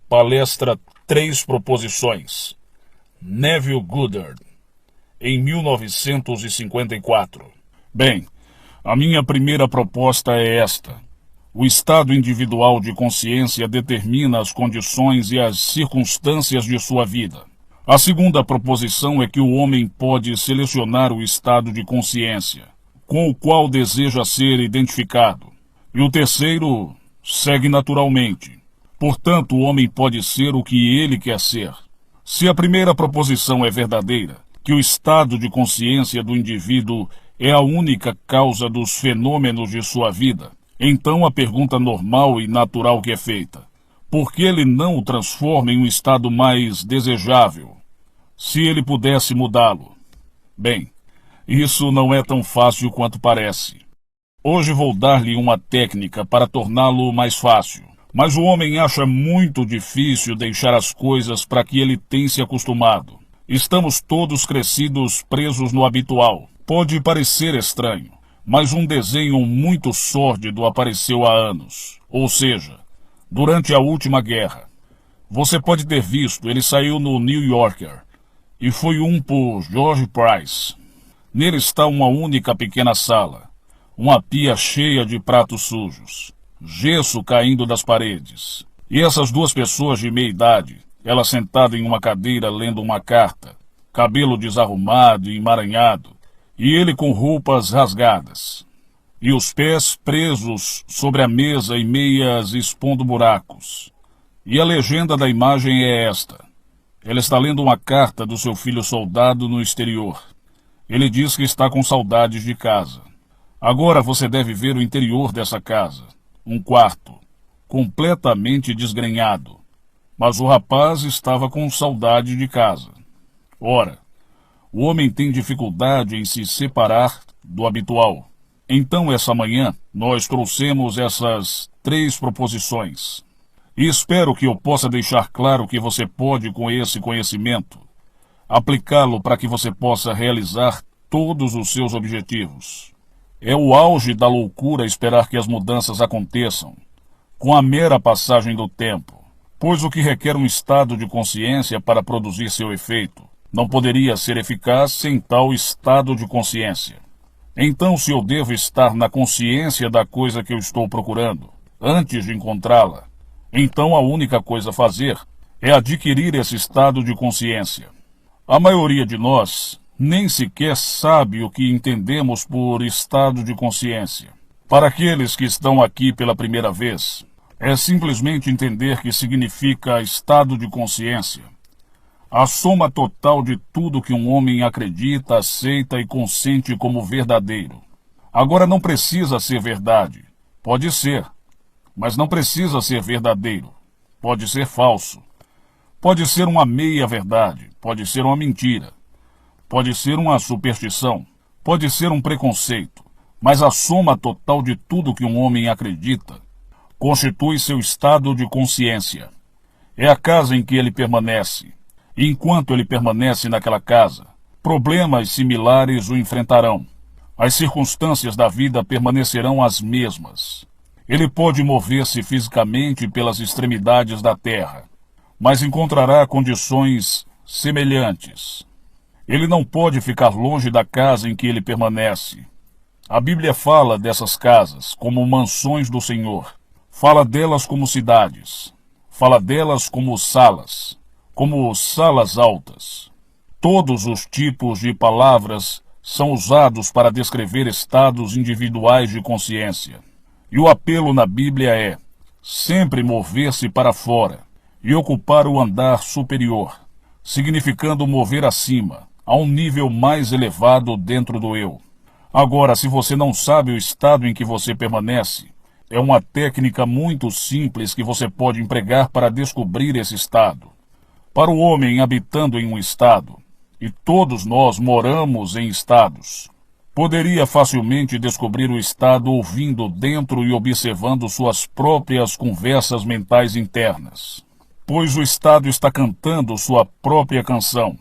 Palestra Três Proposições, Neville Goddard, em 1954. Bem, a minha primeira proposta é esta. O estado individual de consciência determina as condições e as circunstâncias de sua vida. A segunda proposição é que o homem pode selecionar o estado de consciência, com o qual deseja ser identificado. E o terceiro segue naturalmente. Portanto, o homem pode ser o que ele quer ser. Se a primeira proposição é verdadeira, que o estado de consciência do indivíduo é a única causa dos fenômenos de sua vida, então a pergunta normal e natural que é feita: por que ele não o transforma em um estado mais desejável, se ele pudesse mudá-lo? Bem, isso não é tão fácil quanto parece. Hoje vou dar-lhe uma técnica para torná-lo mais fácil, mas o homem acha muito difícil deixar as coisas para que ele tenha se acostumado. Estamos todos crescidos presos no habitual. Pode parecer estranho, mas um desenho muito sórdido apareceu há anos, ou seja, durante a última guerra. Você pode ter visto, ele saiu no New Yorker, e foi por George Price. Nele está uma única pequena sala, uma pia cheia de pratos sujos, gesso caindo das paredes, e essas duas pessoas de meia idade, ela sentada em uma cadeira lendo uma carta, cabelo desarrumado e emaranhado, e ele com roupas rasgadas, e os pés presos sobre a mesa e meias expondo buracos. E a legenda da imagem é esta. Ela está lendo uma carta do seu filho soldado no exterior. Ele diz que está com saudades de casa. Agora você deve ver o interior dessa casa. Um quarto, completamente desgrenhado. Mas o rapaz estava com saudade de casa. Ora, o homem tem dificuldade em se separar do habitual. Então, essa manhã, nós trouxemos essas três proposições. E espero que eu possa deixar claro que você pode, com esse conhecimento, aplicá-lo para que você possa realizar todos os seus objetivos. É o auge da loucura esperar que as mudanças aconteçam, com a mera passagem do tempo, pois o que requer um estado de consciência para produzir seu efeito não poderia ser eficaz sem tal estado de consciência. Então, se eu devo estar na consciência da coisa que eu estou procurando, antes de encontrá-la, então a única coisa a fazer é adquirir esse estado de consciência. A maioria de nós nem sequer sabe o que entendemos por estado de consciência. Para aqueles que estão aqui pela primeira vez, é simplesmente entender que significa estado de consciência a soma total de tudo que um homem acredita, aceita e consente como verdadeiro. Agora não precisa ser verdade. Pode ser, mas não precisa ser verdadeiro. Pode ser falso. Pode ser uma meia-verdade. Pode ser uma mentira. Pode ser uma superstição. Pode ser um preconceito. Mas a soma total de tudo que um homem acredita constitui seu estado de consciência. É a casa em que ele permanece. E enquanto ele permanece naquela casa, problemas similares o enfrentarão. As circunstâncias da vida permanecerão as mesmas. Ele pode mover-se fisicamente pelas extremidades da terra, mas encontrará condições semelhantes. Ele não pode ficar longe da casa em que ele permanece. A Bíblia fala dessas casas como mansões do Senhor. Fala delas como cidades. Fala delas como salas altas. Todos os tipos de palavras são usados para descrever estados individuais de consciência. E o apelo na Bíblia é sempre mover-se para fora e ocupar o andar superior, significando mover acima, a um nível mais elevado dentro do eu. Agora, se você não sabe o estado em que você permanece, é uma técnica muito simples que você pode empregar para descobrir esse estado. Para o homem habitando em um estado, e todos nós moramos em estados, poderia facilmente descobrir o estado ouvindo dentro e observando suas próprias conversas mentais internas, pois o estado está cantando sua própria canção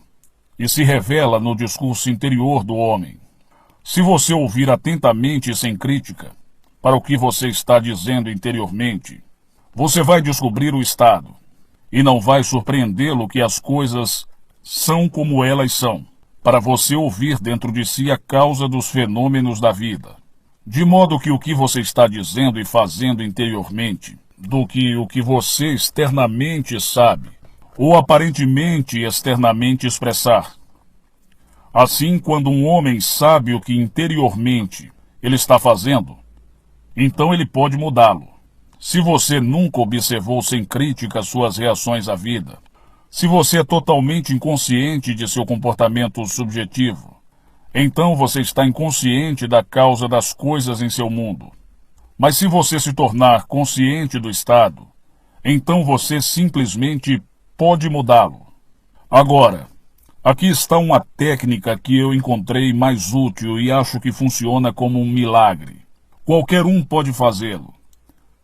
e se revela no discurso interior do homem. Se você ouvir atentamente e sem crítica para o que você está dizendo interiormente, você vai descobrir o estado. E não vai surpreendê-lo que as coisas são como elas são, para você ouvir dentro de si a causa dos fenômenos da vida. De modo que o que você está dizendo e fazendo interiormente, do que o que você externamente sabe, ou aparentemente externamente expressar. Assim, quando um homem sabe o que interiormente ele está fazendo, então ele pode mudá-lo. Se você nunca observou sem crítica suas reações à vida, se você é totalmente inconsciente de seu comportamento subjetivo, então você está inconsciente da causa das coisas em seu mundo. Mas se você se tornar consciente do estado, então você simplesmente pode mudá-lo. Agora, aqui está uma técnica que eu encontrei mais útil e acho que funciona como um milagre. Qualquer um pode fazê-lo.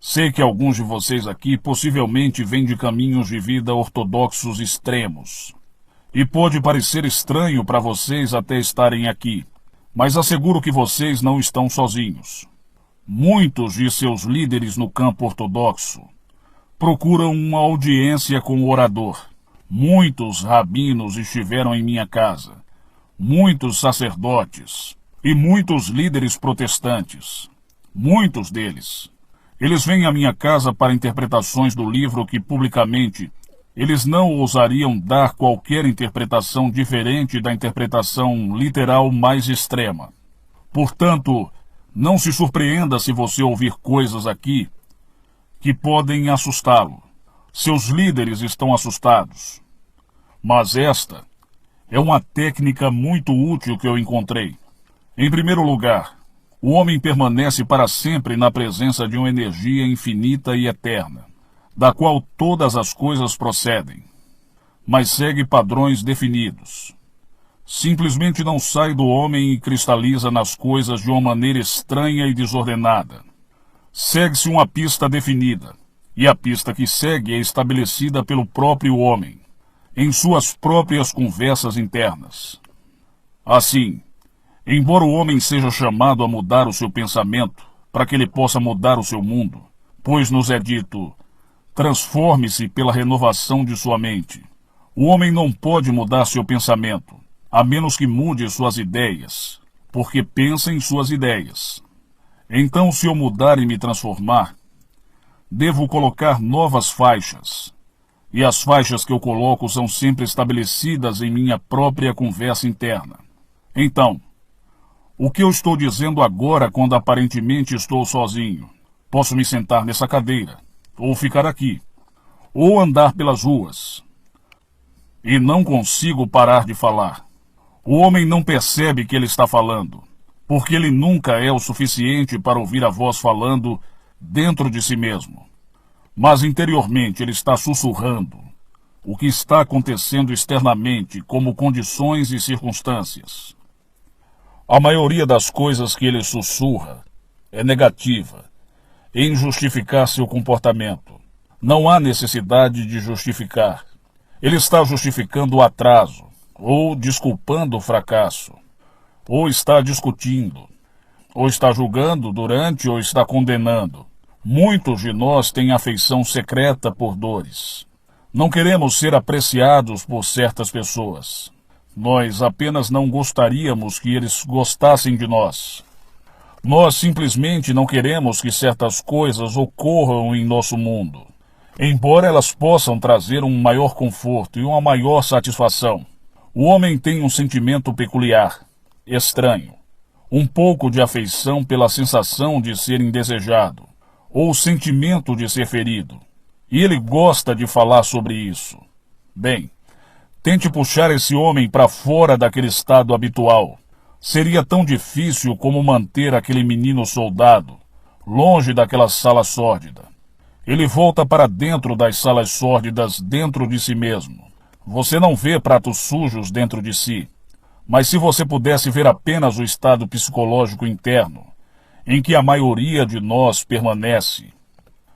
Sei que alguns de vocês aqui possivelmente vêm de caminhos de vida ortodoxos extremos. E pode parecer estranho para vocês até estarem aqui, mas asseguro que vocês não estão sozinhos. Muitos de seus líderes no campo ortodoxo procuram uma audiência com o orador. Muitos rabinos estiveram em minha casa, muitos sacerdotes e muitos líderes protestantes. Muitos deles. Eles vêm à minha casa para interpretações do livro que publicamente eles não ousariam dar qualquer interpretação diferente da interpretação literal mais extrema. Portanto, não se surpreenda se você ouvir coisas aqui que podem assustá-lo. Seus líderes estão assustados. Mas esta é uma técnica muito útil que eu encontrei. Em primeiro lugar, o homem permanece para sempre na presença de uma energia infinita e eterna, da qual todas as coisas procedem, mas segue padrões definidos. Simplesmente não sai do homem e cristaliza nas coisas de uma maneira estranha e desordenada. Segue-se uma pista definida, e a pista que segue é estabelecida pelo próprio homem, em suas próprias conversas internas. Assim, embora o homem seja chamado a mudar o seu pensamento, para que ele possa mudar o seu mundo, pois nos é dito: transforme-se pela renovação de sua mente. O homem não pode mudar seu pensamento, a menos que mude suas ideias, porque pensa em suas ideias. Então, se eu mudar e me transformar, devo colocar novas faixas. E as faixas que eu coloco são sempre estabelecidas em minha própria conversa interna. Então, o que eu estou dizendo agora quando aparentemente estou sozinho? Posso me sentar nessa cadeira, ou ficar aqui, ou andar pelas ruas. E não consigo parar de falar. O homem não percebe que ele está falando, porque ele nunca é o suficiente para ouvir a voz falando dentro de si mesmo. Mas interiormente ele está sussurrando o que está acontecendo externamente como condições e circunstâncias. A maioria das coisas que ele sussurra é negativa, em justificar seu comportamento. Não há necessidade de justificar. Ele está justificando o atraso, ou desculpando o fracasso, ou está discutindo, ou está julgando durante ou está condenando. Muitos de nós têm afeição secreta por dores. Não queremos ser apreciados por certas pessoas. Nós apenas não gostaríamos que eles gostassem de nós. Nós simplesmente não queremos que certas coisas ocorram em nosso mundo, embora elas possam trazer um maior conforto e uma maior satisfação. O homem tem um sentimento peculiar, estranho, um pouco de afeição pela sensação de ser indesejado, ou o sentimento de ser ferido. E ele gosta de falar sobre isso. Bem, tente puxar esse homem para fora daquele estado habitual. Seria tão difícil como manter aquele menino soldado longe daquela sala sórdida. Ele volta para dentro das salas sórdidas dentro de si mesmo. Você não vê pratos sujos dentro de si. Mas se você pudesse ver apenas o estado psicológico interno, em que a maioria de nós permanece,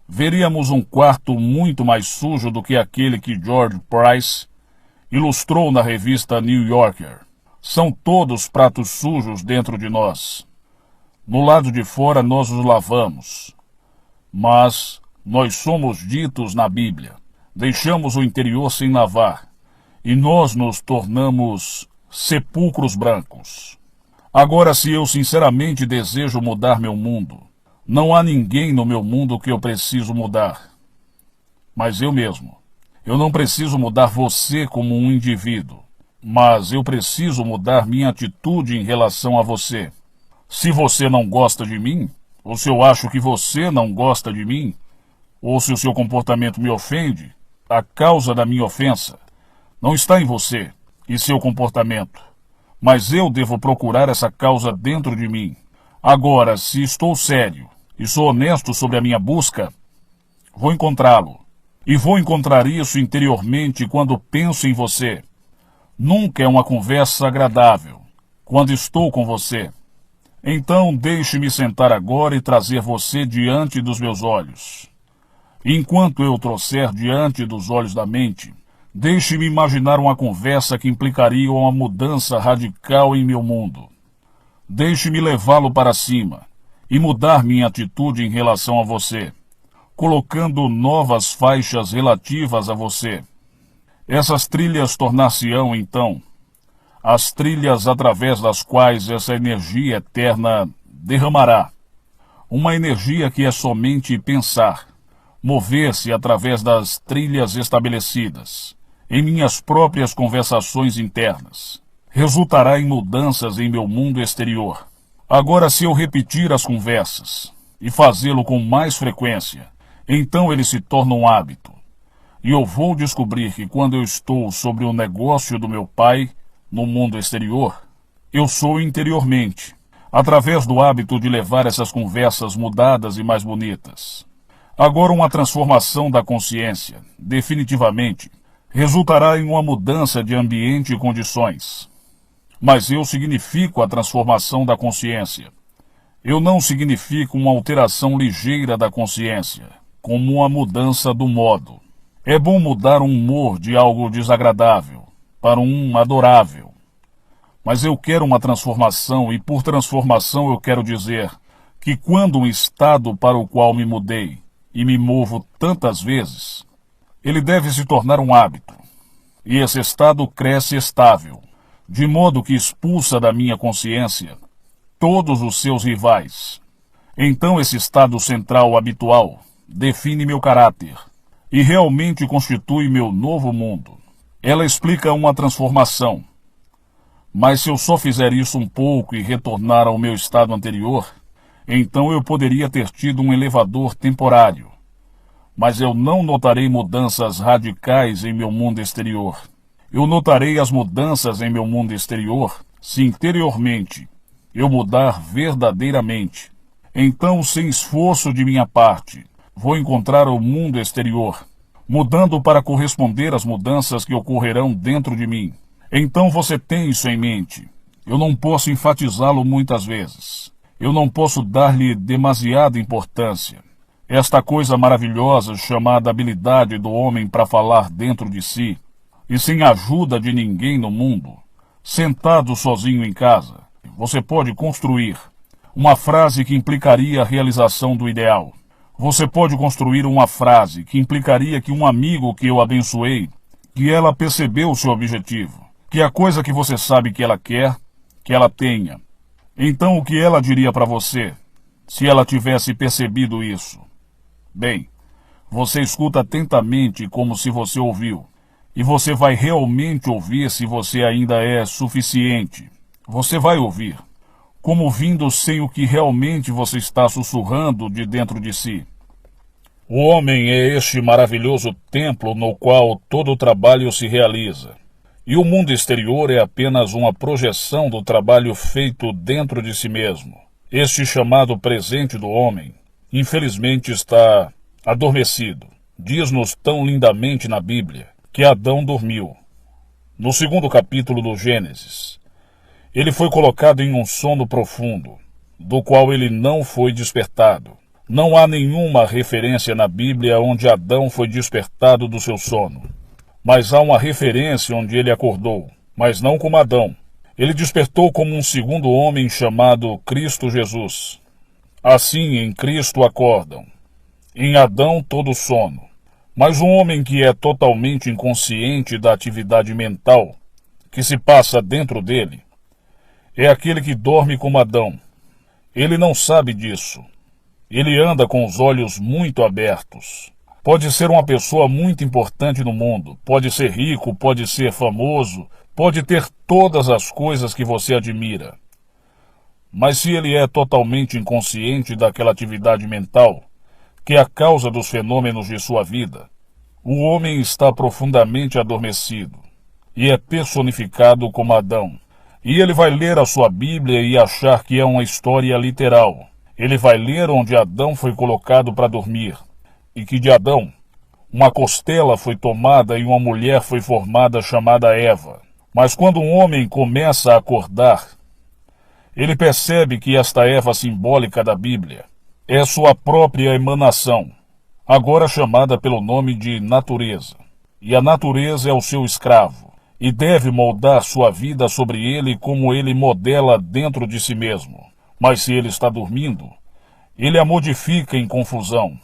veríamos um quarto muito mais sujo do que aquele que George Price ilustrou na revista New Yorker. São todos pratos sujos dentro de nós. No lado de fora nós os lavamos. Mas nós somos ditos na Bíblia: Deixamos o interior sem lavar, e nós nos tornamos sepulcros brancos. Agora, se eu sinceramente desejo mudar meu mundo, não há ninguém no meu mundo que eu preciso mudar, mas eu mesmo. Eu não preciso mudar você como um indivíduo, mas eu preciso mudar minha atitude em relação a você. Se você não gosta de mim, ou se eu acho que você não gosta de mim, ou se o seu comportamento me ofende, a causa da minha ofensa não está em você e seu comportamento, mas eu devo procurar essa causa dentro de mim. Agora, se estou sério e sou honesto sobre a minha busca, vou encontrá-lo. E vou encontrar isso interiormente quando penso em você. Nunca é uma conversa agradável quando estou com você. Então deixe-me sentar agora e trazer você diante dos meus olhos. Enquanto eu o trouxer diante dos olhos da mente, deixe-me imaginar uma conversa que implicaria uma mudança radical em meu mundo. Deixe-me levá-lo para cima e mudar minha atitude em relação a você, colocando novas faixas relativas a você. Essas trilhas tornar-se-ão, então, as trilhas através das quais essa energia eterna derramará. Uma energia que é somente pensar, mover-se através das trilhas estabelecidas, em minhas próprias conversações internas. Resultará em mudanças em meu mundo exterior. Agora, se eu repetir as conversas e fazê-lo com mais frequência, então ele se torna um hábito. E eu vou descobrir que quando eu estou sobre o negócio do meu pai no mundo exterior, eu sou interiormente, através do hábito de levar essas conversas mudadas e mais bonitas. Agora, uma transformação da consciência, definitivamente, resultará em uma mudança de ambiente e condições. Mas eu significo a transformação da consciência. Eu não significo uma alteração ligeira da consciência, como uma mudança do modo. É bom mudar um humor de algo desagradável para um adorável. Mas eu quero uma transformação, e por transformação eu quero dizer que quando um estado para o qual me mudei e me movo tantas vezes, ele deve se tornar um hábito. E esse estado cresce estável, de modo que expulsa da minha consciência todos os seus rivais. Então esse estado central habitual define meu caráter e realmente constitui meu novo mundo. Ela explica uma transformação. Mas se eu só fizer isso um pouco e retornar ao meu estado anterior, então eu poderia ter tido um elevador temporário. Mas eu não notarei mudanças radicais em meu mundo exterior. Eu notarei as mudanças em meu mundo exterior se interiormente eu mudar verdadeiramente. Então, sem esforço de minha parte, vou encontrar o mundo exterior, mudando para corresponder às mudanças que ocorrerão dentro de mim. Então você tem isso em mente. Eu não posso enfatizá-lo muitas vezes. Eu não posso dar-lhe demasiada importância. Esta coisa maravilhosa chamada habilidade do homem para falar dentro de si, e sem a ajuda de ninguém no mundo, sentado sozinho em casa, você pode construir uma frase que implicaria a realização do ideal. Você pode construir uma frase que implicaria que um amigo que eu abençoei, que ela percebeu o seu objetivo, que a coisa que você sabe que ela quer, que ela tenha. Então o que ela diria para você, se ela tivesse percebido isso? Bem, você escuta atentamente como se você ouviu, e você vai realmente ouvir se você ainda é suficiente. Você vai ouvir, como vindo sem o que realmente você está sussurrando de dentro de si. O homem é este maravilhoso templo no qual todo o trabalho se realiza. E o mundo exterior é apenas uma projeção do trabalho feito dentro de si mesmo. Este chamado presente do homem, infelizmente, está adormecido. Diz-nos tão lindamente na Bíblia que Adão dormiu. No 2º capítulo do Gênesis, ele foi colocado em um sono profundo, do qual ele não foi despertado. Não há nenhuma referência na Bíblia onde Adão foi despertado do seu sono. Mas há uma referência onde ele acordou, mas não como Adão. Ele despertou como um segundo homem chamado Cristo Jesus. Assim, em Cristo acordam. Em Adão todo sono, Mas um homem que é totalmente inconsciente da atividade mental que se passa dentro dele é aquele que dorme como Adão. Ele não sabe disso. Ele anda com os olhos muito abertos. Pode ser uma pessoa muito importante no mundo, pode ser rico, pode ser famoso, pode ter todas as coisas que você admira. Mas se ele é totalmente inconsciente daquela atividade mental, que é a causa dos fenômenos de sua vida, o homem está profundamente adormecido e é personificado como Adão. E ele vai ler a sua Bíblia e achar que é uma história literal. Ele vai ler onde Adão foi colocado para dormir, e que de Adão uma costela foi tomada e uma mulher foi formada chamada Eva. Mas quando um homem começa a acordar, ele percebe que esta Eva simbólica da Bíblia é sua própria emanação, agora chamada pelo nome de natureza. E a natureza é o seu escravo, e deve moldar sua vida sobre ele como ele modela dentro de si mesmo. Mas se ele está dormindo, ele a modifica em confusão.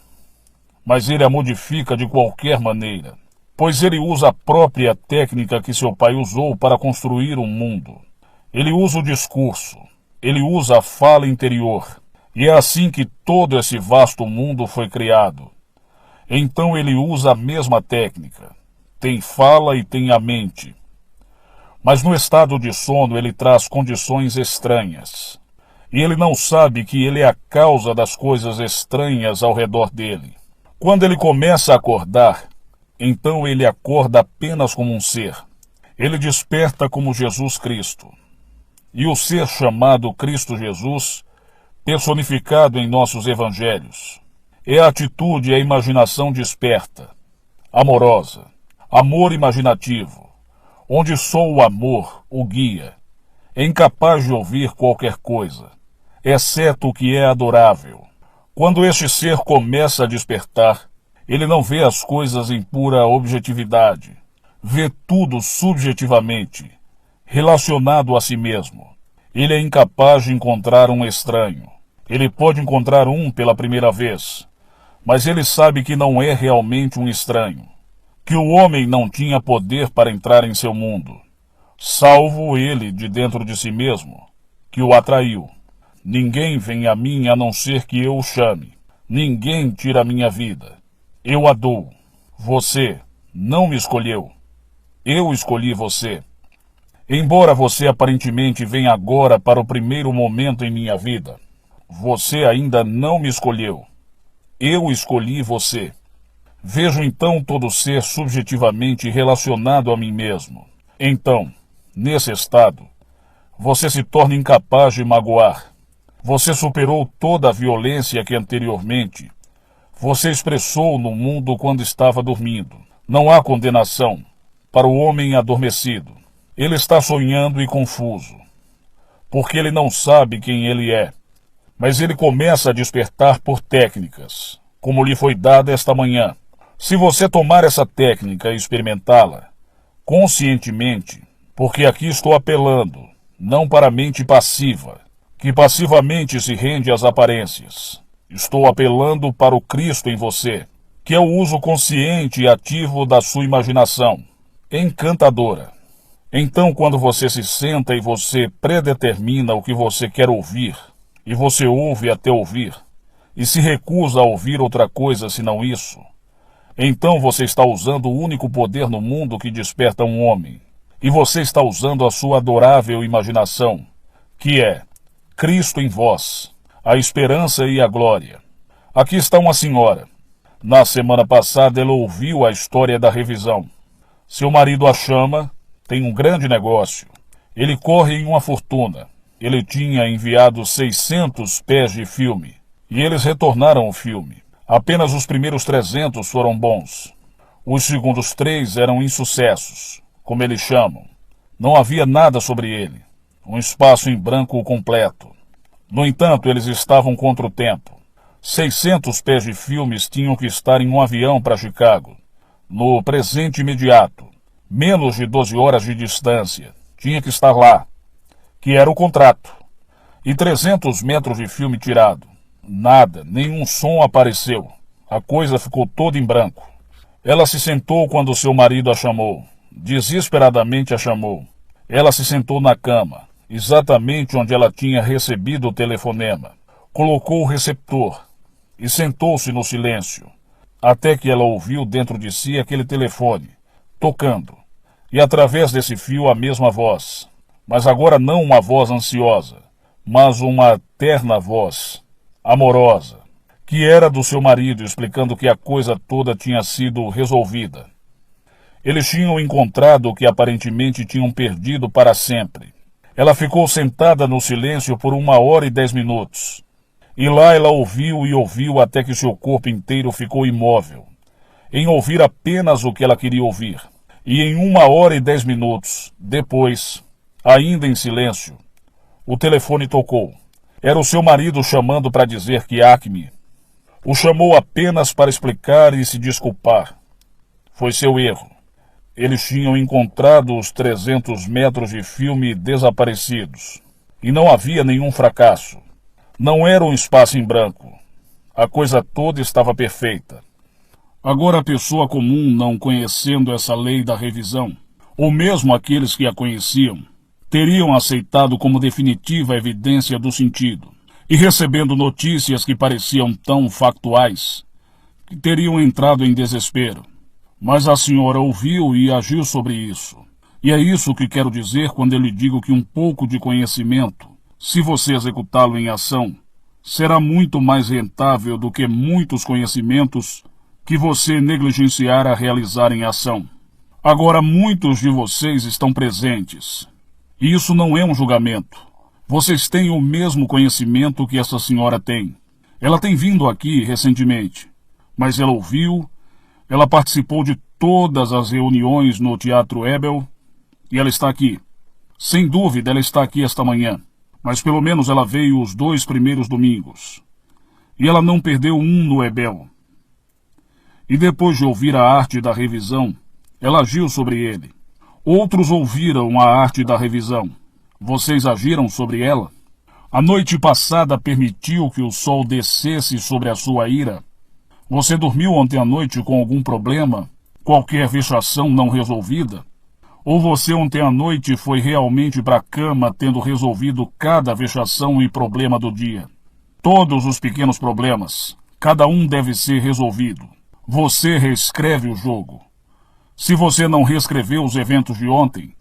Mas ele a modifica de qualquer maneira, pois ele usa a própria técnica que seu pai usou para construir um mundo. Ele usa o discurso, ele usa a fala interior, e é assim que todo esse vasto mundo foi criado. Então ele usa a mesma técnica, tem fala e tem a mente. Mas no estado de sono ele traz condições estranhas. E ele não sabe que ele é a causa das coisas estranhas ao redor dele. Quando ele começa a acordar, então ele acorda apenas como um ser. Ele desperta como Jesus Cristo. E o ser chamado Cristo Jesus, personificado em nossos evangelhos, é a atitude e a imaginação desperta, amorosa, amor imaginativo, onde só o amor o guia, é incapaz de ouvir qualquer coisa, exceto o que é adorável. Quando este ser começa a despertar, ele não vê as coisas em pura objetividade, vê tudo subjetivamente, relacionado a si mesmo. Ele é incapaz de encontrar um estranho. Ele pode encontrar um pela primeira vez, mas ele sabe que não é realmente um estranho, que o homem não tinha poder para entrar em seu mundo, salvo ele de dentro de si mesmo, que o atraiu. Ninguém vem a mim a não ser que eu o chame. Ninguém tira a minha vida. Eu a dou. Você não me escolheu. Eu escolhi você. Embora você aparentemente venha agora para o primeiro momento em minha vida, você ainda não me escolheu. Eu escolhi você. Vejo então todo ser subjetivamente relacionado a mim mesmo. Então, nesse estado, você se torna incapaz de magoar. Você superou toda a violência que anteriormente você expressou no mundo quando estava dormindo. Não há condenação para o homem adormecido. Ele está sonhando e confuso, porque ele não sabe quem ele é. Mas ele começa a despertar por técnicas, como lhe foi dada esta manhã. Se você tomar essa técnica e experimentá-la conscientemente, porque aqui estou apelando, não para a mente passiva, que passivamente se rende às aparências. Estou apelando para o Cristo em você, que é o uso consciente e ativo da sua imaginação, encantadora. Então, quando você se senta e você predetermina o que você quer ouvir, e você ouve até ouvir, e se recusa a ouvir outra coisa senão isso, então você está usando o único poder no mundo que desperta um homem, e você está usando a sua adorável imaginação, que é Cristo em vós, a esperança e a glória. Aqui está uma senhora. Na semana passada ela ouviu a história da revisão. Seu marido a chama, tem um grande negócio. Ele corre em uma fortuna. Ele tinha enviado 600 pés de filme, e eles retornaram o filme. Apenas os primeiros 300 foram bons. Os segundos 3 eram insucessos, como eles chamam. Não havia nada sobre ele. Um espaço em branco completo. No entanto, eles estavam contra o tempo. 600 pés de filmes tinham que estar em um avião para Chicago, no presente imediato. Menos de 12 horas de distância. Tinha que estar lá, que era o contrato. E 300 metros de filme tirado. Nada, nenhum som apareceu. A coisa ficou toda em branco. Ela se sentou quando seu marido a chamou. Desesperadamente a chamou. Ela se sentou na cama, exatamente onde ela tinha recebido o telefonema. Colocou o receptor e sentou-se no silêncio, até que ela ouviu dentro de si aquele telefone, tocando, e através desse fio a mesma voz, mas agora não uma voz ansiosa, mas uma terna voz, amorosa, que era do seu marido, explicando que a coisa toda tinha sido resolvida. Eles tinham encontrado o que aparentemente tinham perdido para sempre. Ela ficou sentada no silêncio por 1 hora e 10 minutos. E lá ela ouviu e ouviu até que seu corpo inteiro ficou imóvel, em ouvir apenas o que ela queria ouvir. E em 1 hora e 10 minutos, depois, ainda em silêncio, o telefone tocou. Era o seu marido chamando para dizer que Acme o chamou apenas para explicar e se desculpar. Foi seu erro. Eles tinham encontrado os 300 metros de filme desaparecidos. E não havia nenhum fracasso. Não era um espaço em branco. A coisa toda estava perfeita. Agora a pessoa comum, não conhecendo essa lei da revisão, ou mesmo aqueles que a conheciam, teriam aceitado como definitiva a evidência do sentido, e recebendo notícias que pareciam tão factuais, que teriam entrado em desespero. Mas a senhora ouviu e agiu sobre isso. E é isso que quero dizer quando eu lhe digo que um pouco de conhecimento, se você executá-lo em ação, será muito mais rentável do que muitos conhecimentos que você negligenciar a realizar em ação. Agora, muitos de vocês estão presentes. E isso não é um julgamento. Vocês têm o mesmo conhecimento que essa senhora tem. Ela tem vindo aqui recentemente, mas ela ouviu, ela participou de todas as reuniões no Teatro Ebel, e ela está aqui. Sem dúvida, ela está aqui esta manhã. Mas pelo menos ela veio os 2 primeiros domingos. E ela não perdeu um no Ebel. E depois de ouvir a arte da revisão, ela agiu sobre ele. Outros ouviram a arte da revisão. Vocês agiram sobre ela? A noite passada permitiu que o sol descesse sobre a sua ira? Você dormiu ontem à noite com algum problema? Qualquer vexação não resolvida? Ou você ontem à noite foi realmente para a cama tendo resolvido cada vexação e problema do dia? Todos os pequenos problemas, cada um deve ser resolvido. Você reescreve o jogo. Se você não reescreveu os eventos de ontem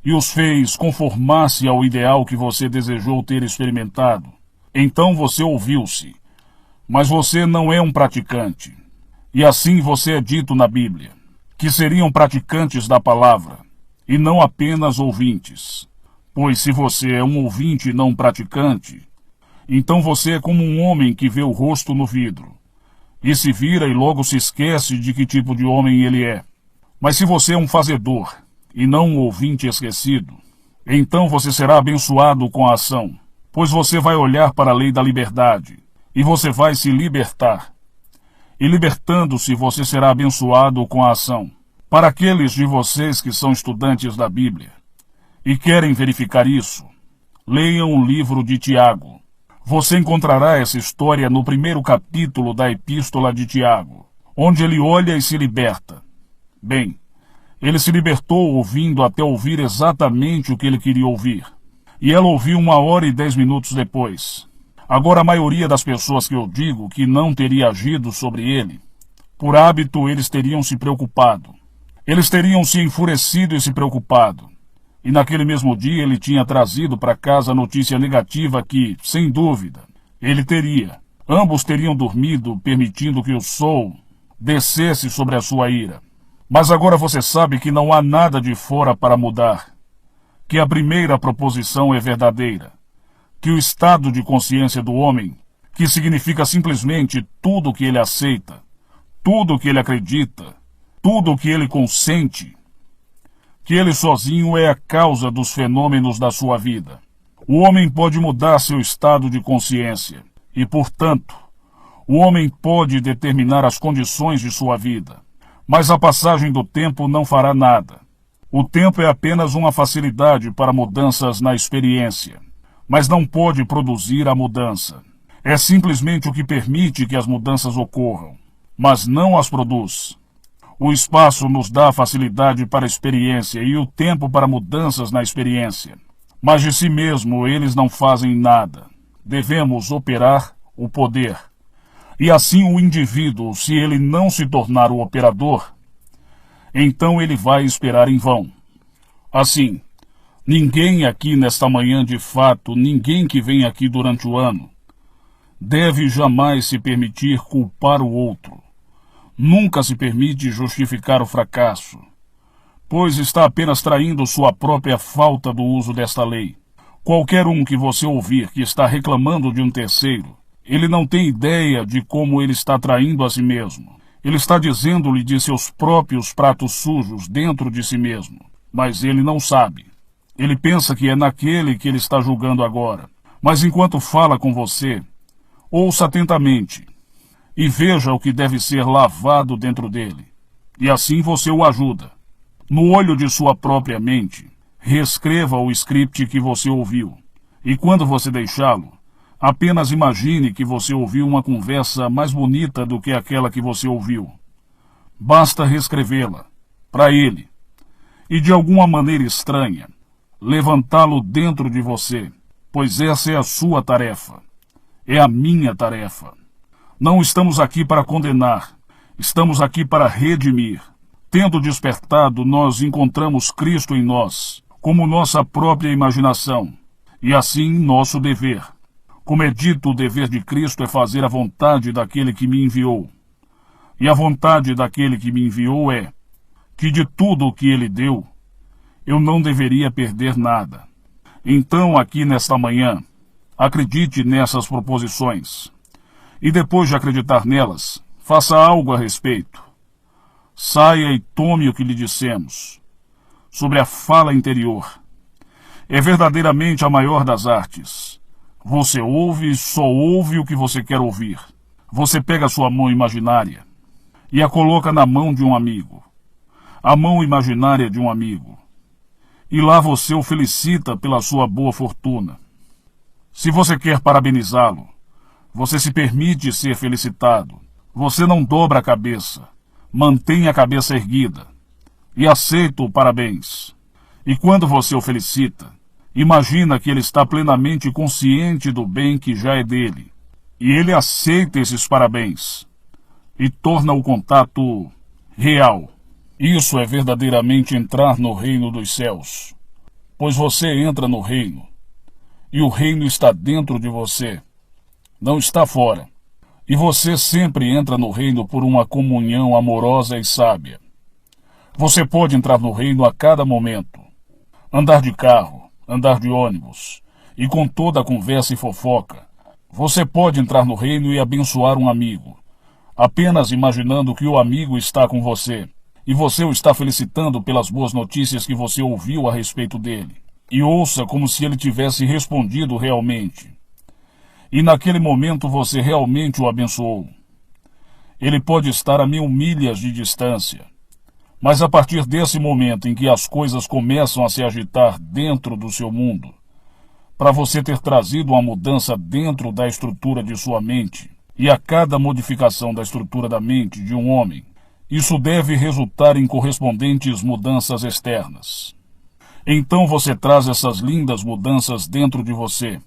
e os fez conformar-se ao ideal que você desejou ter experimentado, então você ouviu-se. Mas você não é um praticante. E assim você é dito na Bíblia, que seriam praticantes da palavra, e não apenas ouvintes. Pois se você é um ouvinte e não praticante, então você é como um homem que vê o rosto no vidro, e se vira e logo se esquece de que tipo de homem ele é. Mas se você é um fazedor, e não um ouvinte esquecido, então você será abençoado com a ação, pois você vai olhar para a lei da liberdade, e você vai se libertar. E libertando-se, você será abençoado com a ação. Para aqueles de vocês que são estudantes da Bíblia e querem verificar isso, leiam o livro de Tiago. Você encontrará essa história no 1º capítulo da Epístola de Tiago, onde ele olha e se liberta. Bem, ele se libertou ouvindo até ouvir exatamente o que ele queria ouvir. E ela ouviu 1 hora e 10 minutos depois. Agora, a maioria das pessoas que eu digo que não teria agido sobre ele, por hábito eles teriam se preocupado. Eles teriam se enfurecido e se preocupado. E naquele mesmo dia ele tinha trazido para casa a notícia negativa que, sem dúvida, ele teria. Ambos teriam dormido, permitindo que o sol descesse sobre a sua ira. Mas agora você sabe que não há nada de fora para mudar. Que a primeira proposição é verdadeira. Que o estado de consciência do homem, que significa simplesmente tudo o que ele aceita, tudo o que ele acredita, tudo o que ele consente, que ele sozinho é a causa dos fenômenos da sua vida. O homem pode mudar seu estado de consciência e, portanto, o homem pode determinar as condições de sua vida. Mas a passagem do tempo não fará nada. O tempo é apenas uma facilidade para mudanças na experiência, mas não pode produzir a mudança. É simplesmente o que permite que as mudanças ocorram, mas não as produz. O espaço nos dá a facilidade para a experiência e o tempo para mudanças na experiência. Mas de si mesmo eles não fazem nada. Devemos operar o poder. E assim o indivíduo, se ele não se tornar o operador, então ele vai esperar em vão. Assim, ninguém aqui nesta manhã de fato, ninguém que vem aqui durante o ano, deve jamais se permitir culpar o outro. Nunca se permite justificar o fracasso, pois está apenas traindo sua própria falta do uso desta lei. Qualquer um que você ouvir que está reclamando de um terceiro, ele não tem ideia de como ele está traindo a si mesmo. Ele está dizendo-lhe de seus próprios pratos sujos dentro de si mesmo, mas ele não sabe. Ele pensa que é naquele que ele está julgando agora. Mas enquanto fala com você, ouça atentamente e veja o que deve ser lavado dentro dele. E assim você o ajuda. No olho de sua própria mente, reescreva o script que você ouviu. E quando você deixá-lo, apenas imagine que você ouviu uma conversa mais bonita do que aquela que você ouviu. Basta reescrevê-la, para ele, e de alguma maneira estranha, levantá-lo dentro de você, pois essa é a sua tarefa. É a minha tarefa. Não estamos aqui para condenar, estamos aqui para redimir. Tendo despertado, nós encontramos Cristo em nós, como nossa própria imaginação, e assim nosso dever. Como é dito, o dever de Cristo é fazer a vontade daquele que me enviou. E a vontade daquele que me enviou é que de tudo o que ele deu, eu não deveria perder nada. Então, aqui nesta manhã, acredite nessas proposições. E depois de acreditar nelas, faça algo a respeito. Saia e tome o que lhe dissemos. Sobre a fala interior. É verdadeiramente a maior das artes. Você ouve e só ouve o que você quer ouvir. Você pega sua mão imaginária e a coloca na mão de um amigo. A mão imaginária de um amigo. E lá você o felicita pela sua boa fortuna. Se você quer parabenizá-lo, você se permite ser felicitado. Você não dobra a cabeça. Mantém a cabeça erguida. E aceita o parabéns. E quando você o felicita, imagina que ele está plenamente consciente do bem que já é dele. E ele aceita esses parabéns. E torna o contato real. Isso é verdadeiramente entrar no reino dos céus. Pois você entra no reino. E o reino está dentro de você. Não está fora. E você sempre entra no reino por uma comunhão amorosa e sábia. Você pode entrar no reino a cada momento. Andar de carro, andar de ônibus, e com toda a conversa e fofoca. Você pode entrar no reino e abençoar um amigo, apenas imaginando que o amigo está com você, e você o está felicitando pelas boas notícias que você ouviu a respeito dele. E ouça como se ele tivesse respondido realmente. E naquele momento você realmente o abençoou. Ele pode estar a 1000 milhas de distância. Mas a partir desse momento em que as coisas começam a se agitar dentro do seu mundo, para você ter trazido uma mudança dentro da estrutura de sua mente, e a cada modificação da estrutura da mente de um homem, isso deve resultar em correspondentes mudanças externas. Então você traz essas lindas mudanças dentro de você,